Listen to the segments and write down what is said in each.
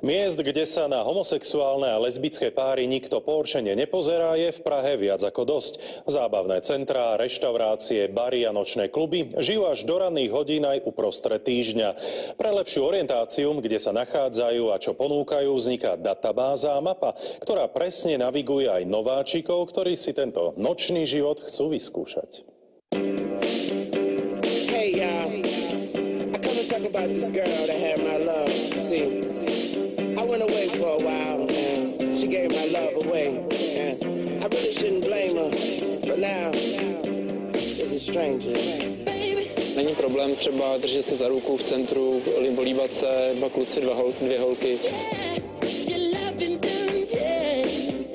Miest, kde sa na homosexuálne a lesbické páry nikto porčene nepozerá, je v Prahe viac ako dosť. Zábavné centrá, reštaurácie, bary a nočné kluby žijú až do ranných hodín aj uprostred týždňa. Pre lepšiu orientáciu, kde sa nachádzajú a čo ponúkajú, vzniká databáza a mapa, ktorá presne naviguje aj nováčikov, ktorí si tento nočný život chcú vyskúšať. Hey y'all, I come to talk about this girl that had my love. See, I went away for a while and she gave my love away. And I really shouldn't blame her, but now it's a stranger. Není problém třeba držet se za ruku v centru, líbat se, dva kluci, dvě holky.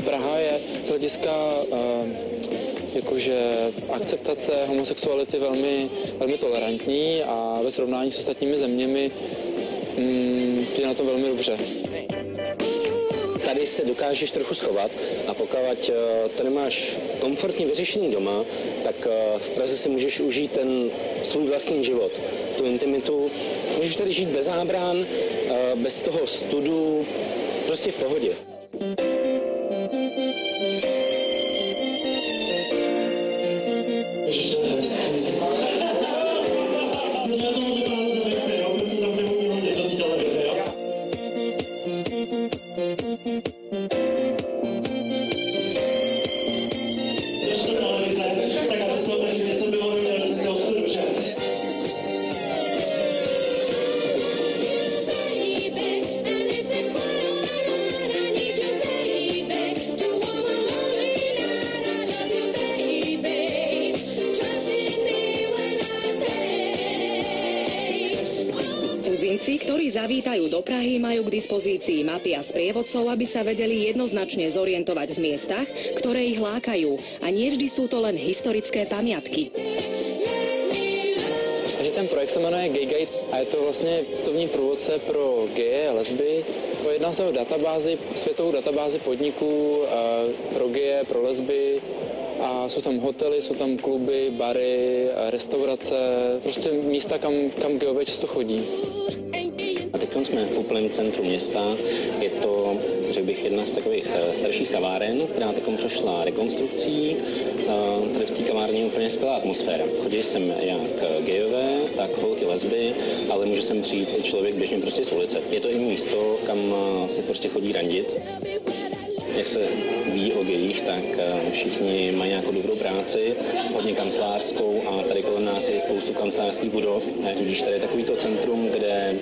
Praha je z hlediska jakože akceptace homosexuality velmi tolerantní a ve srovnání s ostatními zeměmi je na tom velmi dobře. Tady se dokážeš trochu schovat a pokud to nemáš komfortně vyřešený doma, tak v Praze si můžeš užít ten svůj vlastní život, tu intimitu. Můžeš tady žít bez zábran, bez toho studu, prostě v pohodě. Cudzinci, ktorí zavítajú do Prahy, majú k dispozícii mapy a sprievodcov, aby sa vedeli jednoznačne zorientovať v miestach, ktoré ich lákajú. A nie vždy sú to len historické pamiatky. Takže ten projekt se jmenuje Gay Guide a je to vlastně cestovní průvodce pro geje a lesby. Jedná se o databázi, světovou databázi podniků pro geje, pro lesby. A jsou tam hotely, jsou tam kluby, bary, restaurace, prostě místa, kam geové často chodí. A teď jsme v úplném centru města. Je to, řekl bych, jedna z takových starších kaváren, která teď prošla rekonstrukcí. Tady v té kavárně je úplně skvělá atmosféra. Chodí sem jak gejové, tak holky, lesby, ale může sem přijít i člověk běžně prostě z ulice. Je to i místo, kam se prostě chodí randit. Jak se ví o gejích, tak všichni mají nějakou dobrou práci, hodně kancelářskou a tady kolem nás je spoustu kancelářských budov. Tudíž tady je takovýto centrum, kde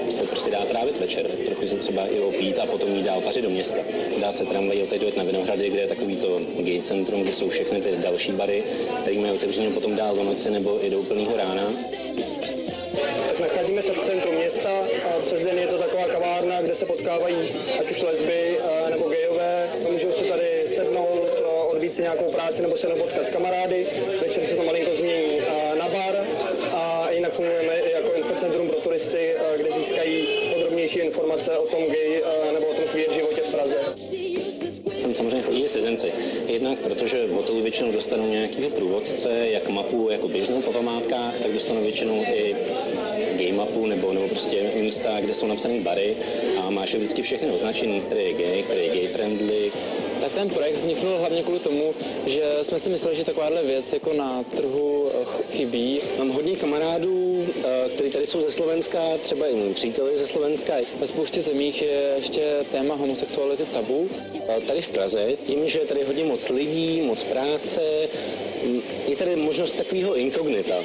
se prostě dá trávit večer, trochu se třeba i opít a potom jít dál pařit do města. Dá se tramvají odejít na Vinohrady, kde je takovýto gay centrum, kde jsou všechny ty další bary, které mají otevřeno potom dál do noci nebo i do úplného rána. Tak nacházíme se v centru města a přes den je to taková kavárna, kde se potkávají ať už lesby nebo gejové. Můžou si tady sednout, odbít si nějakou práci nebo se potkat s kamarády. Večer se to malinko změní na bar a jinak fungujeme i jako infocentrum pro turisty, kde získají podrobnější informace o tom gay nebo o tom queer životě v Praze. Sem samozřejmě chodí cizinci. Jednak protože v hotelu většinou dostanou nějakého průvodce, jak mapu jako běžnou po památkách, tak dostanou většinou i gay mapu nebo prostě místa, kde jsou napsané bary a máš vždycky všechny označení, který je gay friendly. Tak ten projekt vzniknul hlavně kvůli tomu, že jsme si mysleli, že takováhle věc jako na trhu chybí. Mám hodně kamarádů, kteří tady jsou ze Slovenska, třeba i můj přítel ze Slovenska. Ve spoustě zemích je ještě téma homosexuality tabu. Tady v Praze, tím, že je tady hodně moc lidí, moc práce, je tady možnost takového inkognita.